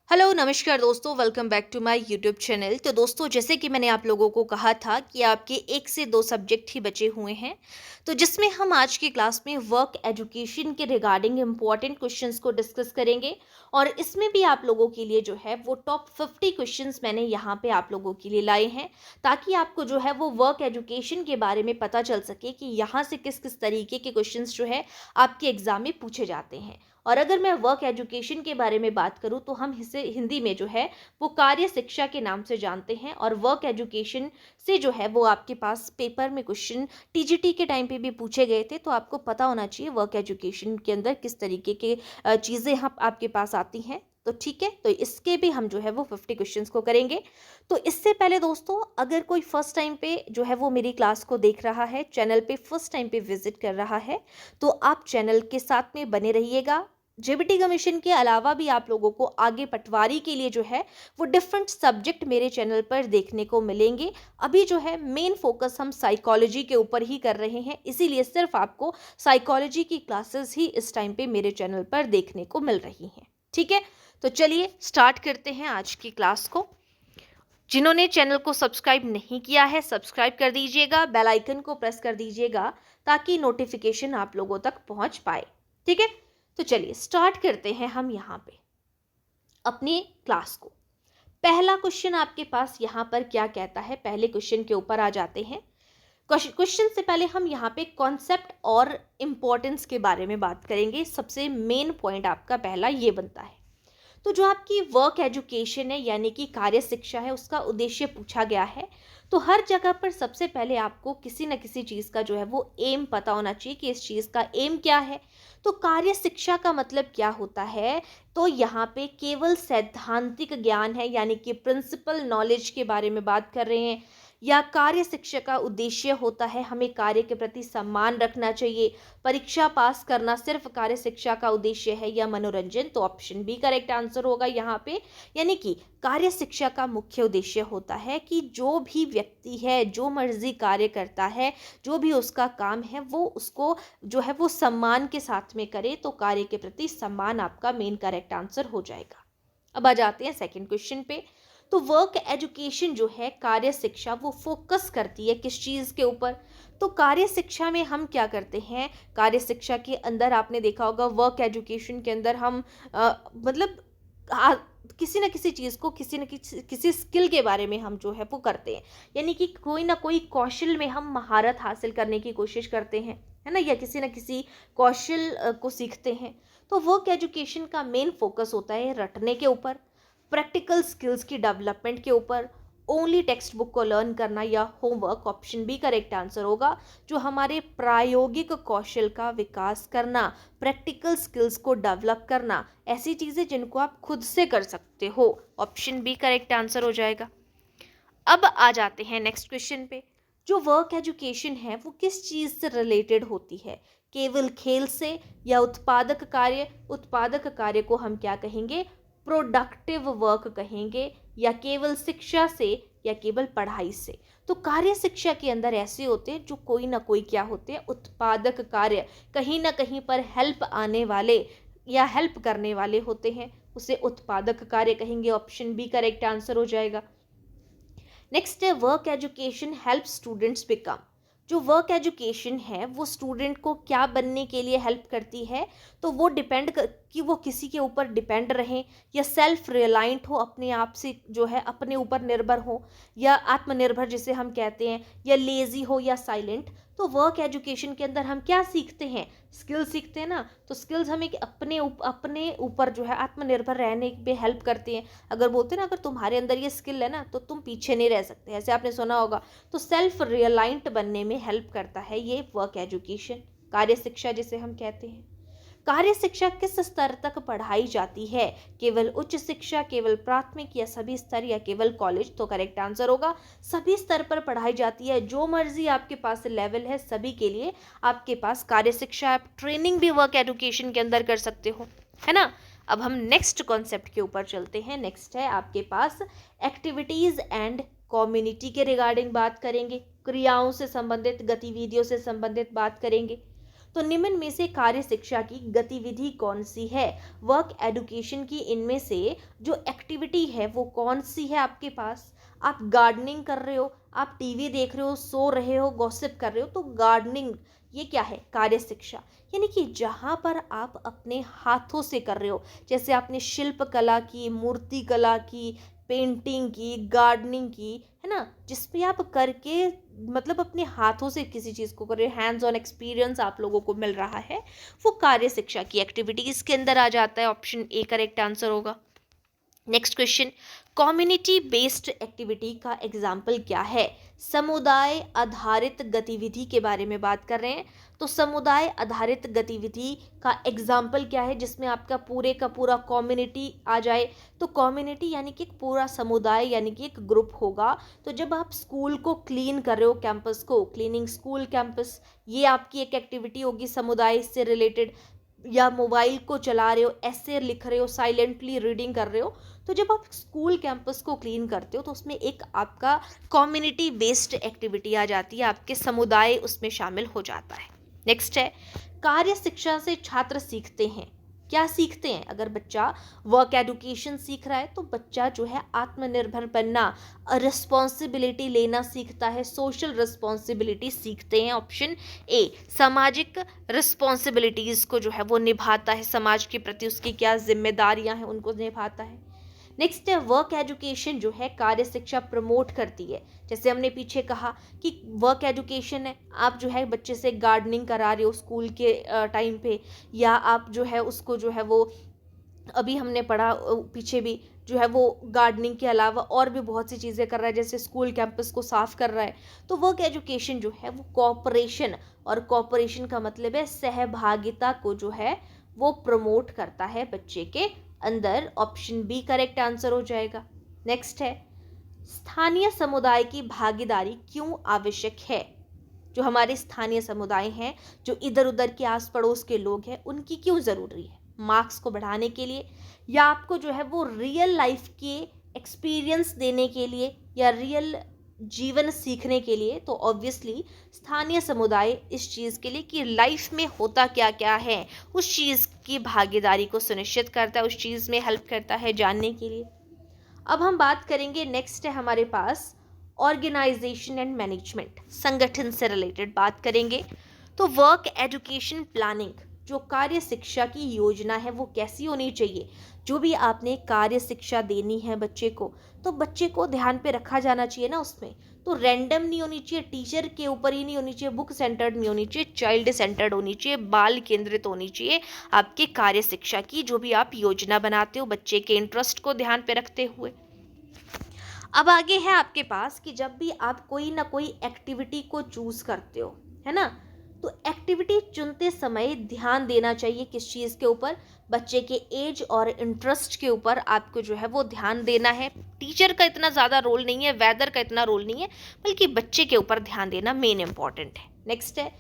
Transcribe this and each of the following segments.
Hello नमस्कार दोस्तों, welcome back to my YouTube channel. तो दोस्तों, जैसे कि मैंने आप लोगों को कहा था कि आपके 1 से 2 सब्जेक्ट ही बचे हुए हैं, तो जिसमें हम आज की क्लास में वर्क एजुकेशन के रिगार्डिंग इम्पॉर्टेंट क्वेश्चंस को डिस्कस करेंगे। और इसमें भी आप लोगों के लिए जो है वो टॉप 50 क्वेश्चंस मैंने यहाँ पे आप लोगों के लिए लाए हैं, ताकि आपको जो है वो वर्क एजुकेशन के बारे में पता चल सके कि यहाँ से किस किस तरीके के क्वेश्चंस जो है आपके एग्जाम में पूछे जाते हैं। और अगर मैं वर्क एजुकेशन के बारे में बात करूं तो हम इसे हिंदी में जो है वो कार्य शिक्षा के नाम से जानते हैं। और वर्क एजुकेशन से जो है वो आपके पास पेपर में क्वेश्चन टीजीटी के टाइम पे भी पूछे गए थे, तो आपको पता होना चाहिए वर्क एजुकेशन के अंदर किस तरीके के चीज़ें आपके पास आती हैं। तो ठीक है, तो इसके भी हम जो है वो 50 क्वेश्चंस को करेंगे। तो इससे पहले दोस्तों, अगर कोई फर्स्ट टाइम पे जो है वो मेरी क्लास को देख रहा है, चैनल पे फर्स्ट टाइम पे विजिट कर रहा है, तो आप चैनल के साथ में बने रहिएगा। जेबीटी कमीशन के अलावा भी आप लोगों को आगे पटवारी के लिए जो है वो डिफरेंट सब्जेक्ट मेरे चैनल पर देखने को मिलेंगे। अभी जो है मेन फोकस हम साइकोलॉजी के ऊपर ही कर रहे हैं, इसीलिए सिर्फ आपको साइकोलॉजी की क्लासेस ही इस टाइम पे मेरे चैनल पर देखने को मिल रही हैं। ठीक है, तो चलिए स्टार्ट करते हैं आज की क्लास को। जिन्होंने चैनल को सब्सक्राइब नहीं किया है, सब्सक्राइब कर दीजिएगा, बेल आइकन को प्रेस कर दीजिएगा ताकि नोटिफिकेशन आप लोगों तक पहुंच पाए। ठीक है, तो चलिए स्टार्ट करते हैं हम यहाँ पे अपनी क्लास को। पहला क्वेश्चन आपके पास यहाँ पर क्या कहता है, पहले क्वेश्चन के ऊपर आ जाते हैं। क्वेश्चन से पहले हम यहाँ पे कॉन्सेप्ट और इम्पोर्टेंस के बारे में बात करेंगे। सबसे मेन पॉइंट आपका पहला ये बनता है। तो जो आपकी वर्क एजुकेशन है यानी कि कार्य शिक्षा है, उसका उद्देश्य पूछा गया है। तो हर जगह पर सबसे पहले आपको किसी न किसी चीज़ का जो है वो एम पता होना चाहिए कि इस चीज़ का एम क्या है। तो कार्य शिक्षा का मतलब क्या होता है? तो यहाँ पे केवल सैद्धांतिक ज्ञान है, यानी कि प्रिंसिपल नॉलेज के बारे में बात कर रहे हैं। या कार्य शिक्षा का उद्देश्य होता है हमें कार्य के प्रति सम्मान रखना चाहिए, परीक्षा पास करना सिर्फ कार्य शिक्षा का उद्देश्य है, या मनोरंजन? तो ऑप्शन बी करेक्ट आंसर होगा यहाँ पे। यानी कि कार्य शिक्षा का मुख्य उद्देश्य होता है कि जो भी व्यक्ति है, जो मर्जी कार्य करता है, जो भी उसका काम है, वो उसको जो है वो सम्मान के साथ में करे। तो कार्य के प्रति सम्मान आपका मेन करेक्ट आंसर हो जाएगा। अब आ जाते हैं सेकंड क्वेश्चन पे। तो वर्क एजुकेशन जो है, कार्य शिक्षा, वो फोकस करती है किस चीज़ के ऊपर? तो कार्य शिक्षा में हम क्या करते हैं, कार्य शिक्षा के अंदर आपने देखा होगा वर्क एजुकेशन के अंदर हम मतलब आ, किसी न किसी चीज़ को, किसी न किसी स्किल के बारे में हम जो है वो करते हैं। यानी कि कोई ना कोई कौशल में हम महारत हासिल करने की कोशिश करते हैं, है ना, या किसी न किसी कौशल को सीखते हैं। तो वर्क एजुकेशन का मेन फोकस होता है रटने के ऊपर, प्रैक्टिकल स्किल्स की डेवलपमेंट के ऊपर, ओनली टेक्स्ट बुक को लर्न करना, या homework? Option B correct answer होगा, जो हमारे प्रायोगिक कौशल का विकास करना, प्रैक्टिकल स्किल्स को डेवलप करना, ऐसी चीज़ें जिनको आप खुद से कर सकते हो। ऑप्शन बी करेक्ट आंसर हो जाएगा। अब आ जाते हैं नेक्स्ट क्वेश्चन पे। जो वर्क एजुकेशन है वो किस चीज़ से रिलेटेड होती है? केवल खेल से, या उत्पादक कार्य? उत्पादक कार्य को हम क्या कहेंगे? प्रोडक्टिव वर्क कहेंगे। या केवल शिक्षा से, या केवल पढ़ाई से? तो कार्य शिक्षा के अंदर ऐसे होते हैं जो कोई ना कोई क्या होते हैं, उत्पादक कार्य, कहीं ना कहीं पर हेल्प आने वाले या हेल्प करने वाले होते हैं, उसे उत्पादक कार्य कहेंगे। ऑप्शन बी करेक्ट आंसर हो जाएगा। नेक्स्ट है work education help students become. जो वर्क एजुकेशन है वो स्टूडेंट को क्या बनने के लिए हेल्प करती है? तो वो कि वो किसी के ऊपर डिपेंड रहें, या सेल्फ रिलायंट हो, अपने आप से जो है अपने ऊपर निर्भर हो, या आत्मनिर्भर जिसे हम कहते हैं, या लेजी हो, या साइलेंट। तो वर्क एजुकेशन के अंदर हम क्या सीखते हैं? स्किल्स सीखते हैं ना। तो स्किल्स हमें अपने ऊपर जो है आत्मनिर्भर रहने पे हेल्प करती हैं। अगर बोलते हैं ना, अगर तुम्हारे अंदर ये स्किल है ना तो तुम पीछे नहीं रह सकते, ऐसे आपने सुना होगा। तो सेल्फ रियलाइंट बनने में हेल्प करता है ये वर्क एजुकेशन, कार्य शिक्षा जिसे हम कहते हैं। कार्य शिक्षा किस स्तर तक पढ़ाई जाती है? केवल उच्च शिक्षा, केवल प्राथमिक, या सभी स्तर, या केवल कॉलेज? तो करेक्ट आंसर होगा सभी स्तर पर पढ़ाई जाती है। जो मर्जी आपके पास लेवल है, सभी के लिए आपके पास कार्य शिक्षा। आप ट्रेनिंग भी वर्क एजुकेशन के अंदर कर सकते हो, है ना। अब हम नेक्स्ट कॉन्सेप्ट के ऊपर चलते हैं। नेक्स्ट है आपके पास एक्टिविटीज एंड कम्युनिटी के रिगार्डिंग बात करेंगे, क्रियाओं से संबंधित, गतिविधियों से संबंधित बात करेंगे। तो निम्न में से कार्य शिक्षा की गतिविधि कौन सी है? वर्क एजुकेशन की इनमें से जो एक्टिविटी है वो कौन सी है आपके पास? आप गार्डनिंग कर रहे हो, आप टीवी देख रहे हो, सो रहे हो, गॉसिप कर रहे हो, तो गार्डनिंग ये क्या है? कार्य शिक्षा। यानी कि जहाँ पर आप अपने हाथों से कर रहे हो, जैसे आपने शिल्प कला की, मूर्ति कला की, पेंटिंग की, गार्डनिंग की, है ना, जिसमें आप करके मतलब अपने हाथों से किसी चीज़ को कर रहे हो, हैंड्स ऑन एक्सपीरियंस आप लोगों को मिल रहा है, वो कार्य शिक्षा की एक्टिविटीज़ के अंदर आ जाता है। ऑप्शन ए करेक्ट आंसर होगा। Next question, community based activity का एग्जाम्पल क्या है? समुदाय आधारित गतिविधि के बारे में बात कर रहे हैं, तो समुदाय आधारित गतिविधि का एग्जाम्पल क्या है जिसमें आपका पूरे का पूरा कम्युनिटी आ जाए? तो कम्युनिटी यानी कि एक पूरा समुदाय, यानी कि एक ग्रुप होगा। तो जब आप स्कूल को क्लीन कर रहे हो, कैंपस को क्लीनिंग स्कूल कैंपस, ये आपकी एक एक्टिविटी होगी समुदाय से रिलेटेड। या मोबाइल को चला रहे हो, ऐसे लिख रहे हो, साइलेंटली रीडिंग कर रहे हो, तो जब आप स्कूल कैंपस को क्लीन करते हो तो उसमें एक आपका कम्युनिटी बेस्ड एक्टिविटी आ जाती है, आपके समुदाय उसमें शामिल हो जाता है। नेक्स्ट है, कार्य शिक्षा से छात्र सीखते हैं, क्या सीखते हैं? अगर बच्चा वर्क एजुकेशन सीख रहा है तो बच्चा जो है आत्मनिर्भर बनना, रिस्पॉन्सिबिलिटी लेना सीखता है, सोशल रिस्पॉन्सिबिलिटी सीखते हैं। ऑप्शन ए, सामाजिक रिस्पॉन्सिबिलिटीज़ को जो है वो निभाता है, समाज के प्रति उसकी क्या जिम्मेदारियां हैं उनको निभाता है। नेक्स्ट है, वर्क एजुकेशन जो है कार्य शिक्षा प्रमोट करती है। जैसे हमने पीछे कहा कि वर्क एजुकेशन है, आप जो है बच्चे से गार्डनिंग करा रहे हो स्कूल के टाइम पे, या आप जो है उसको जो है वो अभी हमने पढ़ा पीछे भी जो है वो गार्डनिंग के अलावा और भी बहुत सी चीज़ें कर रहा है, जैसे स्कूल कैंपस को साफ कर रहा है। तो वर्क एजुकेशन जो है वो कॉपरेशन, और कॉपरेशन का मतलब है सहभागिता को जो है वो प्रमोट करता है बच्चे के अंदर। ऑप्शन बी करेक्ट आंसर हो जाएगा। नेक्स्ट है, स्थानीय समुदाय की भागीदारी क्यों आवश्यक है? जो हमारे स्थानीय समुदाय हैं, जो इधर उधर के आस पड़ोस के लोग हैं, उनकी क्यों ज़रूरी है? मार्क्स को बढ़ाने के लिए, या आपको जो है वो रियल लाइफ के एक्सपीरियंस देने के लिए, या रियल जीवन सीखने के लिए? तो ऑब्वियसली स्थानीय समुदाय इस चीज़ के लिए कि लाइफ में होता क्या क्या है, उस चीज़ की भागीदारी को सुनिश्चित करता है, उस चीज़ में हेल्प करता है जानने के लिए। अब हम बात करेंगे, नेक्स्ट है हमारे पास ऑर्गेनाइजेशन एंड मैनेजमेंट, संगठन से रिलेटेड बात करेंगे। तो वर्क एजुकेशन प्लानिंग, जो कार्य शिक्षा की योजना है वो कैसी होनी चाहिए? जो भी आपने कार्य शिक्षा देनी है बच्चे को, तो बच्चे को ध्यान पे रखा जाना चाहिए ना उसमें। तो रैंडम नहीं होनी चाहिए, टीचर के ऊपर ही नहीं होनी चाहिए, बुक सेंटर्ड नहीं होनी चाहिए, चाइल्ड सेंटर्ड होनी चाहिए, बाल केंद्रित होनी चाहिए आपके कार्य शिक्षा की जो भी आप योजना बनाते हो, बच्चे के इंटरेस्ट को ध्यान पे रखते हुए। अब आगे है आपके पास कि जब भी आप कोई ना कोई एक्टिविटी को चूज करते हो, है ना, तो एक्टिविटी चुनते समय ध्यान देना चाहिए किस चीज़ के ऊपर? बच्चे के एज और इंटरेस्ट के ऊपर आपको जो है वो ध्यान देना है। टीचर का इतना ज़्यादा रोल नहीं है, वेदर का इतना रोल नहीं है, बल्कि बच्चे के ऊपर ध्यान देना मेन इंपॉर्टेंट है। नेक्स्ट है,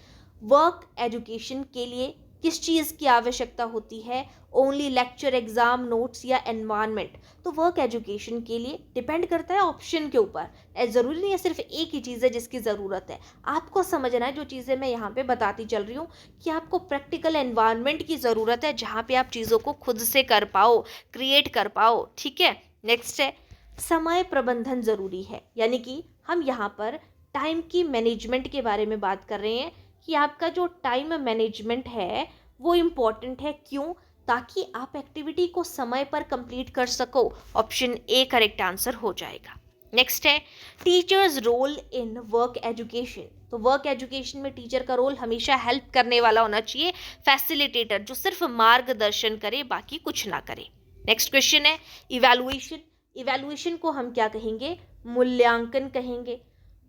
वर्क एजुकेशन के लिए किस चीज़ की आवश्यकता होती है? ओनली लेक्चर, एग्जाम, नोट्स या एनवायरनमेंट? तो वर्क एजुकेशन के लिए डिपेंड करता है ऑप्शन के ऊपर। ज़रूरी नहीं है सिर्फ एक ही चीज़ है जिसकी ज़रूरत है। आपको समझना है जो चीज़ें मैं यहाँ पे बताती चल रही हूँ कि आपको प्रैक्टिकल एनवायरनमेंट की ज़रूरत है जहाँ पे आप चीज़ों को खुद से कर पाओ, क्रिएट कर पाओ। ठीक है। नेक्स्ट है, समय प्रबंधन ज़रूरी है, यानी कि हम यहाँ पर टाइम की मैनेजमेंट के बारे में बात कर रहे हैं कि आपका जो टाइम मैनेजमेंट है वो इम्पॉर्टेंट है। क्यों? ताकि आप एक्टिविटी को समय पर कंप्लीट कर सको। ऑप्शन ए करेक्ट आंसर हो जाएगा। नेक्स्ट है, teachers role in work education. तो वर्क एजुकेशन में टीचर का रोल हमेशा हेल्प करने वाला होना चाहिए, फैसिलिटेटर, जो सिर्फ मार्गदर्शन करे बाकी कुछ ना करे। नेक्स्ट क्वेश्चन है इवैल्यूएशन। इवैल्यूएशन को हम क्या कहेंगे? मूल्यांकन कहेंगे।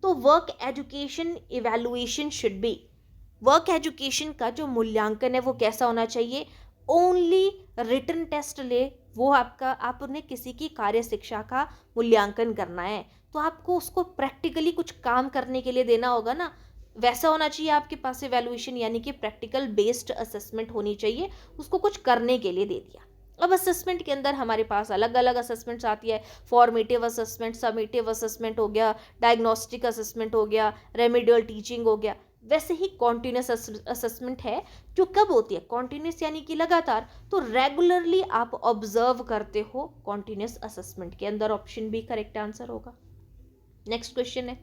तो work education evaluation should be, work education का जो मूल्यांकन है वो कैसा होना चाहिए? ओनली रिटन टेस्ट ले, वो आप उन्हें किसी की कार्य शिक्षा का मूल्यांकन करना है तो आपको उसको प्रैक्टिकली कुछ काम करने के लिए देना होगा ना, वैसा होना चाहिए आपके पास इवैल्यूएशन, यानी कि प्रैक्टिकल बेस्ड असेसमेंट होनी चाहिए, उसको कुछ करने के लिए दे दिया। अब असेसमेंट के अंदर हमारे पास अलग अलग असेसमेंट्स आती है, फॉर्मेटिव असेसमेंट, समेटिव असेसमेंट हो गया, डायग्नोस्टिक असेसमेंट हो गया, रेमेडियल टीचिंग हो गया। वैसे ही कॉन्टिन्यूस असेसमेंट है जो कब होती है, कॉन्टिन्यूस यानी कि लगातार, तो रेगुलरली आप ऑब्जर्व करते हो कॉन्टिन्यूस असेसमेंट के अंदर। ऑप्शन बी करेक्ट आंसर होगा। नेक्स्ट क्वेश्चन है,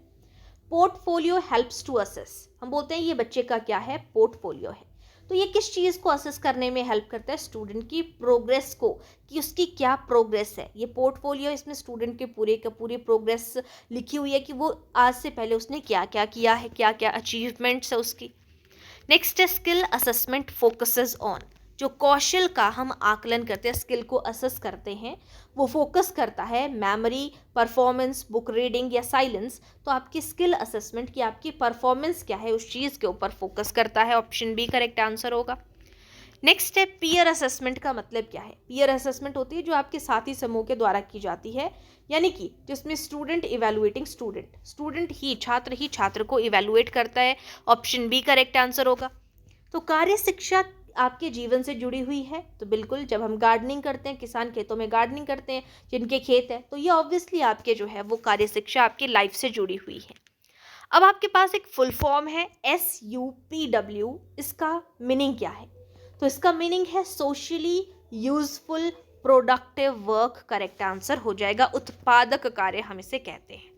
पोर्टफोलियो हेल्प्स टू असेस। हम बोलते हैं ये बच्चे का क्या है, पोर्टफोलियो है। तो ये किस चीज़ को असेस करने में हेल्प करता है, स्टूडेंट की प्रोग्रेस को, कि उसकी क्या प्रोग्रेस है। ये पोर्टफोलियो, इसमें स्टूडेंट के पूरे का पूरी प्रोग्रेस लिखी हुई है कि वो आज से पहले उसने क्या क्या किया है, क्या क्या अचीवमेंट्स है उसकी। नेक्स्ट है स्किल असेसमेंट फोकसेस ऑन। जो कौशल का हम आकलन करते हैं, स्किल को असेस करते हैं, वो फोकस करता है मेमोरी, परफॉर्मेंस, बुक रीडिंग या साइलेंस। तो आपकी स्किल असेसमेंट की आपकी परफॉर्मेंस क्या है उस चीज़ के ऊपर फोकस करता है। ऑप्शन बी करेक्ट आंसर होगा। नेक्स्ट है पीयर असेसमेंट का मतलब क्या है। पीयर असेसमेंट होती है जो आपके साथी समूह के द्वारा की जाती है, यानी कि जिसमें स्टूडेंट इवेलुएटिंग स्टूडेंट, स्टूडेंट ही छात्र को इवेलुएट करता है। ऑप्शन बी करेक्ट आंसर होगा। तो कार्य शिक्षा आपके जीवन से जुड़ी हुई है, तो बिल्कुल जब हम गार्डनिंग करते हैं, किसान खेतों में गार्डनिंग करते हैं जिनके खेत है, तो ये ऑब्वियसली आपके जो है वो कार्य शिक्षा आपकी लाइफ से जुड़ी हुई है। अब आपके पास एक फुल फॉर्म है SUPW, इसका मीनिंग क्या है, तो इसका मीनिंग है socially useful productive work. Correct answer हो जाएगा उत्पादक कार्य हम इसे कहते हैं।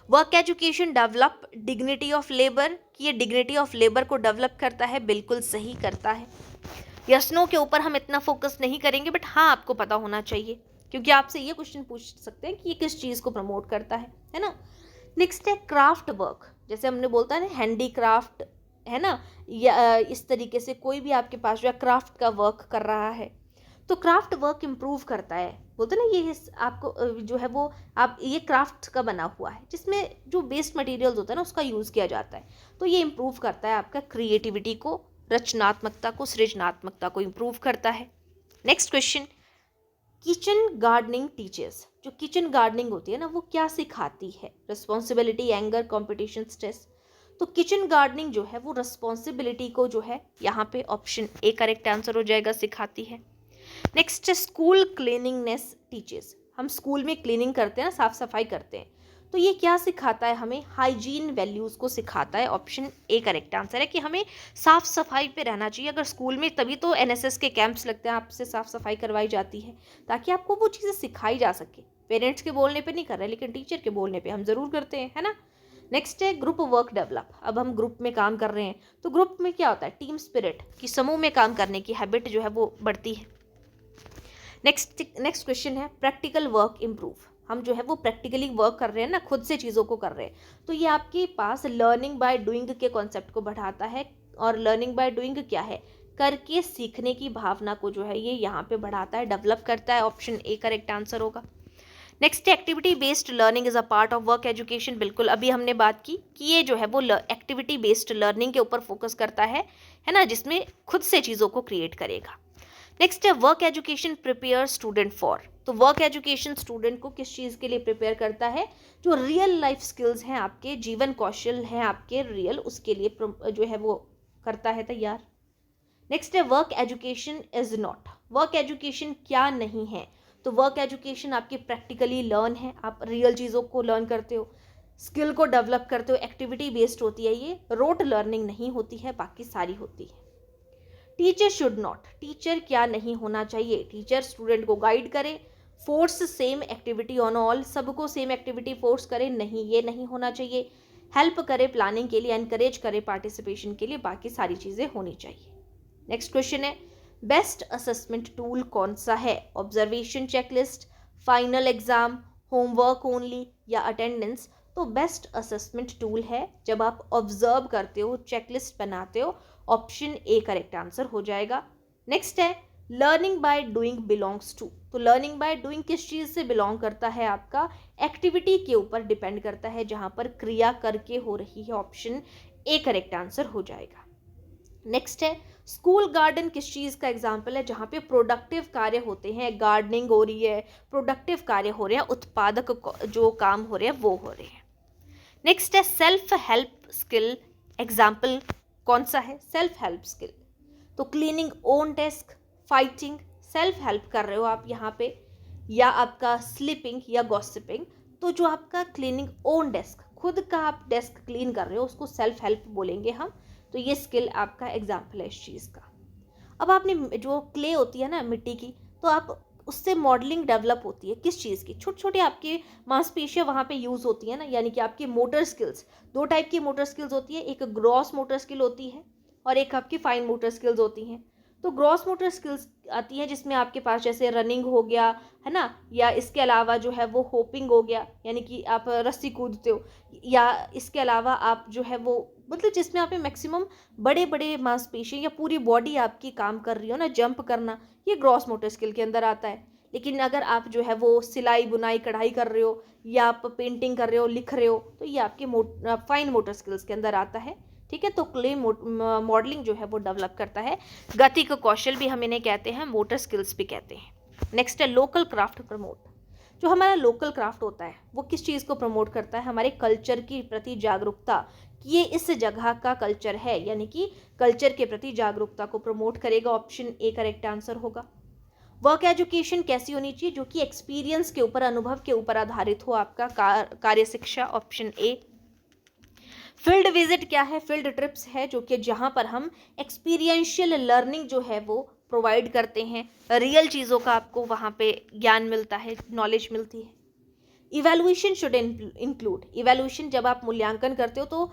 Work education develop dignity of labour, कि ये डिग्निटी ऑफ लेबर को डेवलप करता है, बिल्कुल सही करता है। यस नो के ऊपर हम इतना फोकस नहीं करेंगे, बट हाँ आपको पता होना चाहिए, क्योंकि आपसे ये क्वेश्चन पूछ सकते हैं कि ये किस चीज़ को प्रमोट करता है ना। नेक्स्ट है क्राफ्ट वर्क, जैसे हमने बोलता है ना हैंडी क्राफ्ट, है ना, या इस तरीके से कोई भी आपके पास जो है क्राफ्ट का वर्क कर रहा है, तो क्राफ्ट वर्क इम्प्रूव करता है। बोलते ना ये आपको जो है वो आप ये क्राफ्ट का बना हुआ है जिसमें जो वेस्ट मटेरियल्स होता है ना उसका यूज़ किया जाता है, तो ये इम्प्रूव करता है आपका क्रिएटिविटी को, रचनात्मकता को, सृजनात्मकता को इम्प्रूव करता है। Next question, kitchen gardening teachers, जो किचन गार्डनिंग होती है ना वो क्या सिखाती है, रिस्पॉन्सिबिलिटी, एंगर, कॉम्पिटिशन, स्ट्रेस। तो किचन गार्डनिंग जो है वो रिस्पॉन्सिबिलिटी को जो है यहाँ पे ऑप्शन ए करेक्ट आंसर हो जाएगा, सिखाती है। नेक्स्ट स्कूल क्लीनिंगनेस टीचर्स, हम स्कूल में क्लीनिंग करते हैं ना, साफ सफाई करते हैं, तो ये क्या सिखाता है हमें, हाइजीन वैल्यूज़ को सिखाता है। ऑप्शन ए करेक्ट आंसर है कि हमें साफ सफाई पे रहना चाहिए। अगर स्कूल में, तभी तो NSS के कैंप्स लगते हैं, आपसे साफ सफाई करवाई जाती है ताकि आपको वो चीज़ें सिखाई जा सके। पेरेंट्स के बोलने पे नहीं कर रहे, लेकिन टीचर के बोलने पे हम ज़रूर करते हैं, है ना। नेक्स्ट है ग्रुप वर्क डेवलप, अब हम ग्रुप में काम कर रहे हैं, तो ग्रुप में क्या होता है, टीम स्पिरिट, कि समूह में काम करने की हैबिट जो है वो बढ़ती है। नेक्स्ट क्वेश्चन है प्रैक्टिकल वर्क इम्प्रूव, हम जो है वो प्रैक्टिकली वर्क कर रहे हैं ना, खुद से चीज़ों को कर रहे हैं, तो ये आपके पास लर्निंग बाय डूइंग के कॉन्सेप्ट को बढ़ाता है। और लर्निंग बाय डूइंग क्या है, करके सीखने की भावना को जो है ये यहाँ पे बढ़ाता है, डेवलप करता है। ऑप्शन ए करेक्ट आंसर होगा। Next activity based learning is a part of work education, बिल्कुल अभी हमने बात की कि ये जो है वो एक्टिविटी बेस्ड लर्निंग के ऊपर फोकस करता है ना, जिसमें खुद से चीज़ों को क्रिएट करेगा। नेक्स्ट है work education prepare student for, तो वर्क एजुकेशन स्टूडेंट को किस चीज़ के लिए प्रिपेयर करता है, जो रियल लाइफ स्किल्स हैं आपके, जीवन कौशल हैं आपके रियल, उसके लिए जो है वो करता है तैयार। नेक्स्ट है work education is not, work education क्या नहीं है, तो वर्क एजुकेशन आपकी प्रैक्टिकली लर्न है, आप रियल चीज़ों को लर्न करते हो, स्किल को डेवलप करते हो, एक्टिविटी बेस्ड होती है, ये रोट लर्निंग नहीं होती है, बाकी सारी होती है। टीचर शुड नॉट, टीचर क्या नहीं होना चाहिए, टीचर स्टूडेंट को गाइड करे, force same activity on all, सबको सेम एक्टिविटी फोर्स करे नहीं, ये नहीं होना चाहिए, हेल्प करे प्लानिंग के लिए, एनकरेज करे पार्टिसिपेशन के लिए, बाकी सारी चीज़ें होनी चाहिए। नेक्स्ट क्वेश्चन है बेस्ट असेसमेंट टूल कौन सा है, observation checklist, final exam, homework only या अटेंडेंस। तो बेस्ट असेसमेंट टूल है जब आप ऑब्जर्व करते हो, चेकलिस्ट बनाते हो, ऑप्शन ए करेक्ट आंसर हो जाएगा। नेक्स्ट है learning by doing belongs to, तो लर्निंग बाय डूइंग किस चीज़ से बिलोंग करता है, आपका एक्टिविटी के ऊपर डिपेंड करता है, जहाँ पर क्रिया करके हो रही है, ऑप्शन ए करेक्ट आंसर हो जाएगा। नेक्स्ट है स्कूल गार्डन किस चीज़ का एग्जाम्पल है, जहाँ पे प्रोडक्टिव कार्य होते हैं, गार्डनिंग हो रही है, प्रोडक्टिव कार्य हो रहे हैं, उत्पादक जो काम हो रहे हैं वो हो रहे हैं। नेक्स्ट है सेल्फ हेल्प स्किल, एग्जाम्पल कौन सा है, सेल्फ हेल्प स्किल, तो cleaning own desk, fighting, self help कर रहे हो आप यहाँ पे, या आपका स्लीपिंग या गॉसिपिंग। तो जो आपका क्लीनिंग ओन डेस्क, खुद का आप डेस्क क्लीन कर रहे हो, उसको सेल्फ हेल्प बोलेंगे हम। तो ये स्किल आपका एग्जाम्पल है इस चीज़ का। अब आपने जो क्ले होती है ना मिट्टी की, तो आप उससे मॉडलिंग डेवलप होती है किस चीज़ की, छोटे छोटे आपके मांसपेशियाँ वहाँ पे यूज़ होती है ना, यानी कि आपकी मोटर स्किल्स, दो टाइप की मोटर स्किल्स होती है, एक ग्रॉस मोटर स्किल होती है और एक आपकी फाइन मोटर स्किल्स होती हैं। तो ग्रॉस मोटर स्किल्स आती है जिसमें आपके पास जैसे रनिंग हो गया, है ना, या इसके अलावा जो है वो होपिंग हो गया, यानी कि आप रस्सी कूदते हो, या इसके अलावा आप जो है वो मतलब जिसमें आप मैक्सिमम बड़े बड़े मांसपेशियाँ या पूरी बॉडी आपकी काम कर रही हो ना, जंप करना, ये ग्रॉस मोटर स्किल के अंदर आता है। लेकिन अगर आप जो है वो सिलाई बुनाई कढ़ाई कर रहे हो या आप पेंटिंग कर रहे हो, लिख रहे हो, तो ये आपकी फाइन मोटर स्किल्स के अंदर आता है। ठीक है, तो क्ले मॉडलिंग जो है वो डेवलप करता है गति का कौशल भी हम इन्हें कहते हैं, मोटर स्किल्स भी कहते हैं। नेक्स्ट है लोकल क्राफ्ट प्रमोट। जो हमारा लोकल क्राफ्ट होता है वो किस चीज़ को प्रमोट करता है, हमारे कल्चर की प्रति जागरूकता, कि ये इस जगह का कल्चर है, यानी कि कल्चर के प्रति जागरूकता को प्रमोट करेगा। ऑप्शन ए करेक्ट आंसर होगा। वर्क एजुकेशन कैसी होनी चाहिए, जो कि एक्सपीरियंस के ऊपर, अनुभव के ऊपर आधारित हो, आपका कार्य शिक्षा, ऑप्शन ए। फील्ड विजिट क्या है, फील्ड ट्रिप्स है जो कि जहाँ पर हम एक्सपीरियंशियल लर्निंग जो है वो प्रोवाइड करते हैं, रियल चीज़ों का आपको वहाँ पे ज्ञान मिलता है, नॉलेज मिलती है। इवैल्यूएशन शुड इंक्लूड, इवैल्यूएशन जब आप मूल्यांकन करते हो तो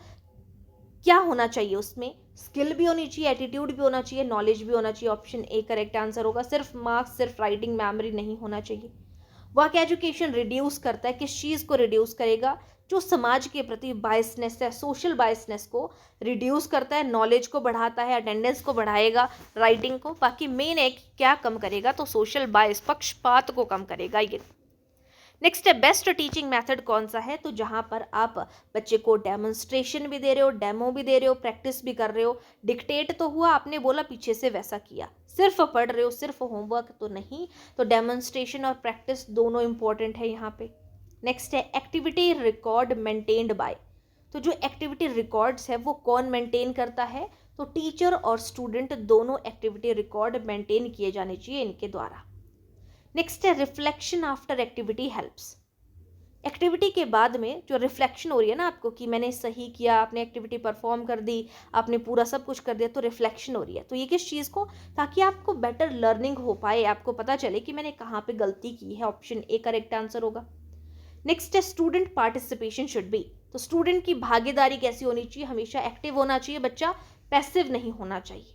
क्या होना चाहिए, उसमें स्किल भी होनी चाहिए, एटीट्यूड भी होना चाहिए, नॉलेज भी होना चाहिए, ऑप्शन ए करेक्ट आंसर होगा। सिर्फ मार्क्स, सिर्फ राइटिंग मेमोरी नहीं होना चाहिए। वर्क एजुकेशन रिड्यूस करता है, किस चीज़ को रिड्यूस करेगा, जो समाज के प्रति बायसनेस है, सोशल बायसनेस को रिड्यूस करता है, नॉलेज को बढ़ाता है, अटेंडेंस को बढ़ाएगा, राइटिंग को। बाकी मेन है कि क्या कम करेगा, तो सोशल बायस, पक्षपात को कम करेगा ये। नेक्स्ट है बेस्ट टीचिंग मेथड कौन सा है, तो जहाँ पर आप बच्चे को डेमोन्स्ट्रेशन भी दे रहे हो, डेमो भी दे रहे हो, प्रैक्टिस भी कर रहे हो। डिक्टेट तो हुआ, आपने बोला पीछे से वैसा किया, सिर्फ पढ़ रहे हो, सिर्फ होमवर्क तो नहीं। तो डेमोन्स्ट्रेशन और प्रैक्टिस दोनों इंपॉर्टेंट है यहाँ पे। नेक्स्ट है एक्टिविटी रिकॉर्ड मेंटेन्ड बाय। तो जो एक्टिविटी रिकॉर्ड्स है वो कौन मेंटेन करता है, तो टीचर और स्टूडेंट दोनों एक्टिविटी रिकॉर्ड मेंटेन किए जाने चाहिए इनके द्वारा। नेक्स्ट है reflection after activity helps. Activity के बाद में जो रिफ्लेक्शन हो रही है ना आपको, कि मैंने सही किया, आपने एक्टिविटी परफॉर्म कर दी, आपने पूरा सब कुछ कर दिया, तो रिफ्लेक्शन हो रही है। तो ये किस चीज़ को, ताकि आपको बेटर लर्निंग हो पाए, आपको पता चले कि मैंने कहाँ पे गलती की है, ऑप्शन ए करेक्ट आंसर होगा। नेक्स्ट है स्टूडेंट पार्टिसिपेशन शुड बी। तो स्टूडेंट की भागीदारी कैसी होनी चाहिए, हमेशा एक्टिव होना चाहिए बच्चा, पैसिव नहीं होना चाहिए।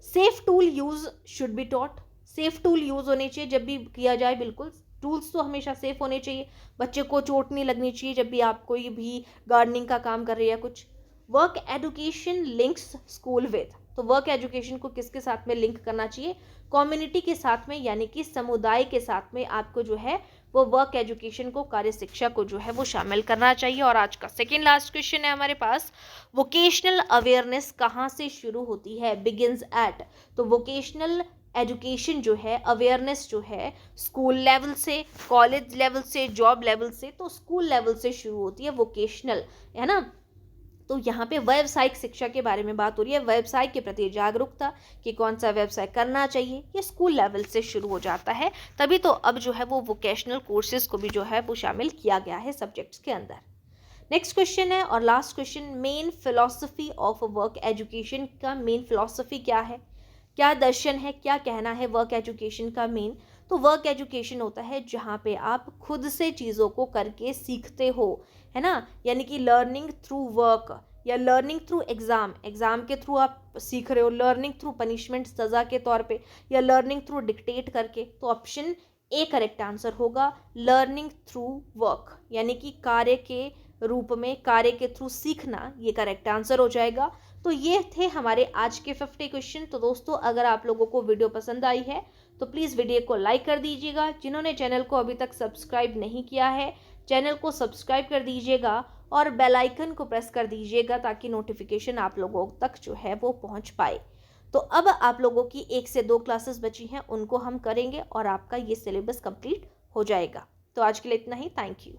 Safe tool use should be taught. Safe tool use होने चाहिए जब भी किया जाए, बिल्कुल टूल्स तो हमेशा सेफ होने चाहिए, बच्चे को चोट नहीं लगनी चाहिए जब भी आप कोई भी गार्डनिंग का काम कर रही है कुछ। Work education links school with. तो वर्क एजुकेशन को किसके साथ में लिंक करना चाहिए, कम्युनिटी के साथ में, यानी कि समुदाय के साथ में आपको जो है वो वर्क एजुकेशन को, कार्य शिक्षा को जो है वो शामिल करना चाहिए। और आज का सेकेंड लास्ट क्वेश्चन है हमारे पास, वोकेशनल अवेयरनेस कहाँ से शुरू होती है, बिगिंस एट। तो वोकेशनल एजुकेशन जो है, अवेयरनेस जो है, स्कूल लेवल से, कॉलेज लेवल से, जॉब लेवल से, तो स्कूल लेवल से शुरू होती है वोकेशनल, है ना। तो यहाँ पे व्यावसायिक शिक्षा के बारे में बात हो रही है, व्यवसाय के प्रति जागरूकता, कि कौन सा व्यवसाय करना चाहिए, ये स्कूल लेवल से शुरू हो जाता है। तभी तो अब जो है वो वोकेशनल कोर्सेज को भी जो है वो शामिल किया गया है सब्जेक्ट्स के अंदर। नेक्स्ट क्वेश्चन है और last question, main philosophy of work education का मेन फिलॉसफी क्या है, क्या दर्शन है, क्या कहना है वर्क एजुकेशन का मेन। तो वर्क एजुकेशन होता है जहाँ पे आप खुद से चीज़ों को करके सीखते हो, है ना, यानी कि लर्निंग थ्रू वर्क, या लर्निंग थ्रू एग्ज़ाम, एग्ज़ाम के थ्रू आप सीख रहे हो, लर्निंग थ्रू पनिशमेंट, सज़ा के तौर पे, या लर्निंग थ्रू डिक्टेट करके। तो ऑप्शन ए करेक्ट आंसर होगा, लर्निंग थ्रू वर्क, यानी कि कार्य के रूप में, कार्य के थ्रू सीखना, ये करेक्ट आंसर हो जाएगा। तो ये थे हमारे आज के 50 क्वेश्चन। तो दोस्तों अगर आप लोगों को वीडियो पसंद आई है तो प्लीज़ वीडियो को लाइक कर दीजिएगा। जिन्होंने चैनल को अभी तक सब्सक्राइब नहीं किया है, चैनल को सब्सक्राइब कर दीजिएगा और बेल आइकन को प्रेस कर दीजिएगा, ताकि नोटिफिकेशन आप लोगों तक जो है वो पहुंच पाए। तो अब आप लोगों की 1 से 2 क्लासेस बची हैं, उनको हम करेंगे और आपका ये सिलेबस कंप्लीट हो जाएगा। तो आज के लिए इतना ही, थैंक यू।